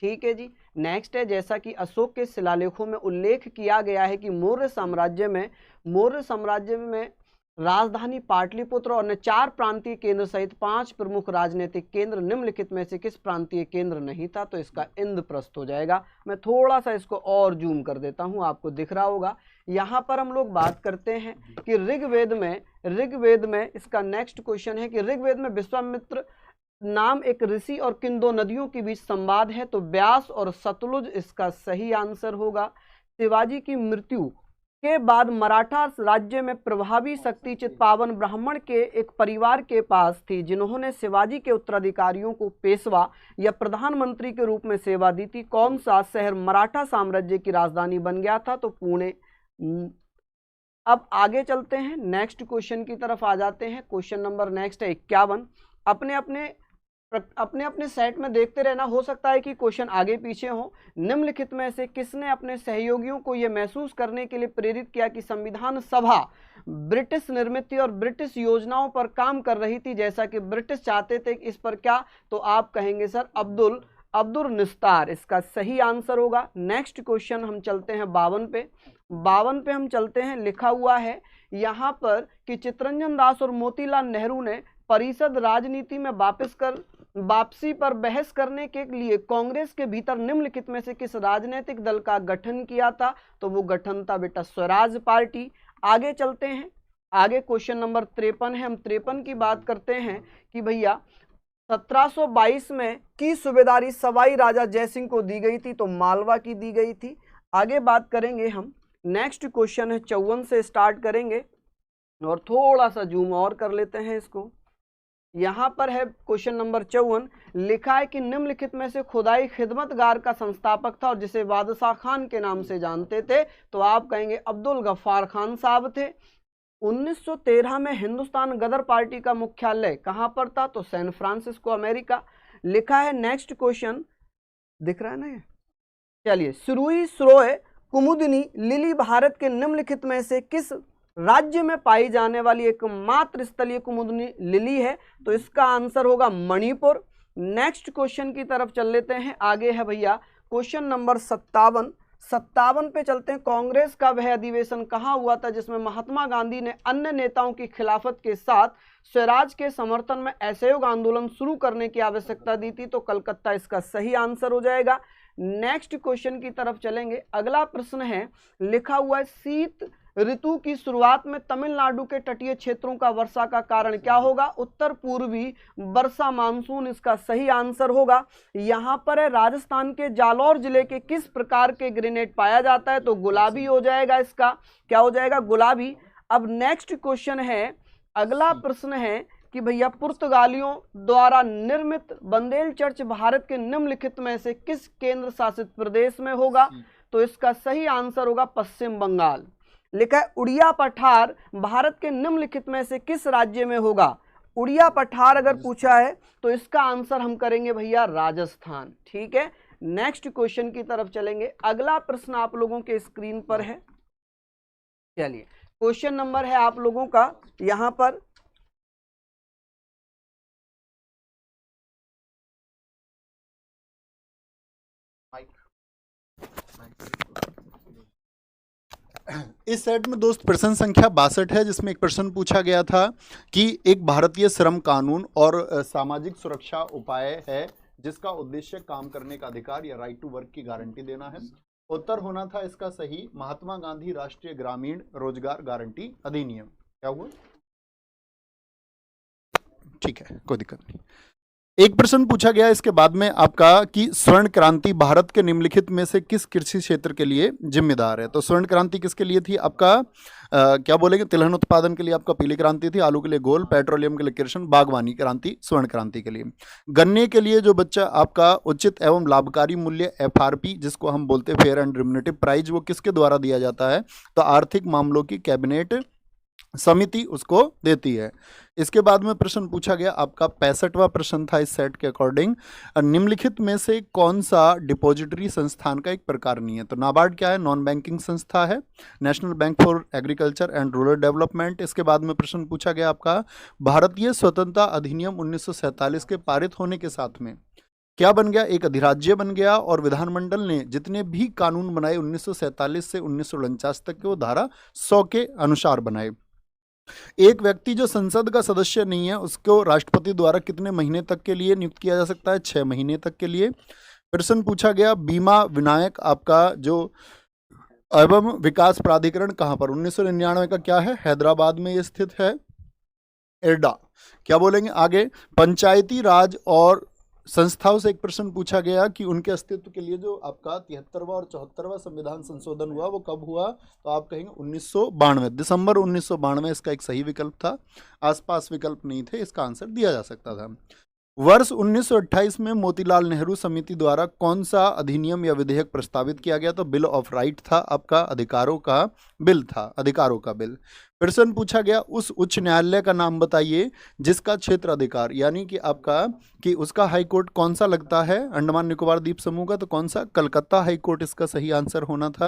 ठीक है जी। नेक्स्ट है, जैसा कि अशोक के शिलालेखों में उल्लेख किया गया है कि मौर्य साम्राज्य में राजधानी पाटलिपुत्र और 4 प्रांतीय केंद्र सहित 5 प्रमुख राजनीतिक केंद्र निम्नलिखित में से किस प्रांतीय केंद्र नहीं था? तो इसका इंद्रप्रस्थ हो जाएगा। मैं थोड़ा सा इसको और जूम कर देता हूं, आपको दिख रहा होगा। यहां पर हम लोग बात करते हैं कि ऋग्वेद में इसका नेक्स्ट क्वेश्चन है कि ऋग्वेद में विश्वामित्र नाम एक ऋषि और किन 2 नदियों के बीच संवाद है? तो व्यास और सतलुज इसका सही आंसर होगा। शिवाजी की मृत्यु के बाद मराठा राज्य में प्रभावी शक्ति चित्पावन ब्राह्मण के एक परिवार के पास थी, जिन्होंने शिवाजी के उत्तराधिकारियों को पेशवा या प्रधानमंत्री के रूप में सेवा दी थी। कौन सा शहर मराठा साम्राज्य की राजधानी बन गया था? तो पुणे। अब आगे चलते हैं, नेक्स्ट क्वेश्चन की तरफ आ जाते हैं। क्वेश्चन नंबर नेक्स्ट है 51। अपने अपने सेट में देखते रहना, हो सकता है कि क्वेश्चन आगे पीछे हो। निम्नलिखित में से किसने अपने सहयोगियों को यह महसूस करने के लिए प्रेरित किया कि संविधान सभा ब्रिटिश निर्मित और ब्रिटिश योजनाओं पर काम कर रही थी, जैसा कि ब्रिटिश चाहते थे? इस पर क्या? तो आप कहेंगे सर अब्दुल निस्तार इसका सही आंसर होगा। नेक्स्ट क्वेश्चन हम चलते हैं 52 पे हम चलते हैं। लिखा हुआ है यहाँ पर कि चित्तरंजन दास और मोतीलाल नेहरू ने परिषद राजनीति में वापसी पर बहस करने के लिए कांग्रेस के भीतर निम्नलिखित में से किस राजनीतिक दल का गठन किया था? तो वो गठन था बेटा स्वराज पार्टी। आगे चलते हैं, आगे क्वेश्चन नंबर 53 है। हम 53 की बात करते हैं कि भैया 1722 में की सूबेदारी सवाई राजा जयसिंह को दी गई थी? तो मालवा की दी गई थी। आगे बात करेंगे हम, नेक्स्ट क्वेश्चन है 54 से स्टार्ट करेंगे और थोड़ा सा जूम और कर लेते हैं इसको। यहां पर है क्वेश्चन नंबर 54। लिखा है कि निम्नलिखित में से खुदाई खिदमतगार का संस्थापक था और जिसे बादशाह खान के नाम से जानते थे? तो आप कहेंगे अब्दुल गफ्फार खान साहब थे। 1913 में हिंदुस्तान गदर पार्टी का मुख्यालय कहां पर था? तो सैन फ्रांसिस्को अमेरिका। लिखा है नेक्स्ट क्वेश्चन, दिख रहा है ना ये? चलिए, सुरुई सुरोय कुमुदिनी लिली भारत के निम्नलिखित में से किस राज्य में पाई जाने वाली एकमात्र स्थलीय कुमुदिनी लिली है? तो इसका आंसर होगा मणिपुर। नेक्स्ट क्वेश्चन की तरफ चल लेते हैं। आगे है भैया क्वेश्चन नंबर 57 पे चलते हैं। कांग्रेस का वह अधिवेशन कहाँ हुआ था जिसमें महात्मा गांधी ने अन्य नेताओं की खिलाफत के साथ स्वराज के समर्थन में असहयोग आंदोलन शुरू करने की आवश्यकता दी थी? तो कलकत्ता इसका सही आंसर हो जाएगा। नेक्स्ट क्वेश्चन की तरफ चलेंगे। अगला प्रश्न है, लिखा हुआ है शीत ऋतु की शुरुआत में तमिलनाडु के तटीय क्षेत्रों का वर्षा का कारण क्या होगा? उत्तर पूर्वी वर्षा मानसून इसका सही आंसर होगा। यहां पर है राजस्थान के जालौर जिले के किस प्रकार के ग्रेनाइट पाया जाता है? तो गुलाबी हो जाएगा, इसका क्या हो जाएगा? गुलाबी। अब नेक्स्ट क्वेश्चन है, अगला प्रश्न है कि भैया पुर्तगालियों द्वारा निर्मित बंदेल चर्च भारत के निम्नलिखित में से किस केंद्र शासित प्रदेश में होगा? तो इसका सही आंसर होगा पश्चिम बंगाल। लिखा है उड़िया पठार भारत के निम्नलिखित में से किस राज्य में होगा? उड़िया पठार अगर पूछा है तो इसका आंसर हम करेंगे भैया राजस्थान। ठीक है, नेक्स्ट क्वेश्चन की तरफ चलेंगे। अगला प्रश्न आप लोगों के स्क्रीन पर है। चलिए, क्वेश्चन नंबर है आप लोगों का यहां पर इस सेट में दोस्त प्रश्न संख्या 62 है, जिसमें एक प्रश्न पूछा गया था कि एक भारतीय श्रम कानून और सामाजिक सुरक्षा उपाय है जिसका उद्देश्य काम करने का अधिकार या राइट टू वर्क की गारंटी देना है। उत्तर होना था इसका सही महात्मा गांधी राष्ट्रीय ग्रामीण रोजगार गारंटी अधिनियम। क्या हुआ? ठीक है, कोई दिक्कत नहीं। एक प्रश्न पूछा गया इसके बाद में आपका कि स्वर्ण क्रांति भारत के निम्नलिखित में से किस कृषि क्षेत्र के लिए जिम्मेदार है? तो स्वर्ण क्रांति किसके लिए थी? आपका क्या बोलेंगे? तिलहन उत्पादन के लिए आपका पीली क्रांति थी, आलू के लिए गोल, पेट्रोलियम के लिए कृषि, बागवानी क्रांति स्वर्ण क्रांति के लिए। गन्ने के लिए जो बच्चा आपका उचित एवं लाभकारी मूल्य FRP जिसको हम बोलते हैं फेयर एंड रिम्यूनरेटिव प्राइस, वो किसके द्वारा दिया जाता है? तो आर्थिक मामलों की कैबिनेट समिति उसको देती है। इसके बाद में प्रश्न पूछा गया आपका 65वां प्रश्न था इस सेट के अकॉर्डिंग, निम्नलिखित में से कौन सा डिपॉजिटरी संस्थान का एक प्रकार नहीं है? तो नाबार्ड क्या है? नॉन बैंकिंग संस्था है। National bank for agriculture and rural development. इसके बाद में प्रश्न पूछा गया आपका भारतीय स्वतंत्रता अधिनियम 1947 के पारित होने के साथ में क्या बन गया, एक अधिराज्य बन गया और विधानमंडल ने जितने भी कानून बनाए 1947 से 1949 तक के वो धारा 100 के अनुसार बनाए। एक व्यक्ति जो संसद का सदस्य नहीं है उसको राष्ट्रपति द्वारा कितने महीने तक के लिए नियुक्त किया जा सकता है, 6 महीने तक के लिए। प्रश्न पूछा गया बीमा विनायक आपका जो एवं विकास प्राधिकरण कहाँ पर, 1999 का क्या है, हैदराबाद में ये स्थित है, एरडा। क्या बोलेंगे आगे, पंचायती राज और संस्थाओं से एक प्रश्न पूछा गया कि उनके अस्तित्व के लिए जो आपका 73वां और 74वां संविधान संशोधन हुआ वो कब हुआ, तो आप कहेंगे 1992, दिसंबर 1992 इसका एक सही विकल्प था, आसपास विकल्प नहीं थे, इसका आंसर दिया जा सकता था। वर्ष 1928 में मोतीलाल नेहरू समिति द्वारा कौन सा अधिनियम या विधेयक प्रस्तावित किया गया, तो बिल ऑफ राइट था आपका, अधिकारों का बिल था, अधिकारों का बिल। प्रश्न पूछा गया उस उच्च न्यायालय का नाम बताइए जिसका क्षेत्र अधिकार, यानी कि आपका कि उसका हाई कोर्ट कौन सा लगता है अंडमान निकोबार द्वीप समूह का, तो कौन सा, कलकत्ता हाई कोर्ट इसका सही आंसर होना था।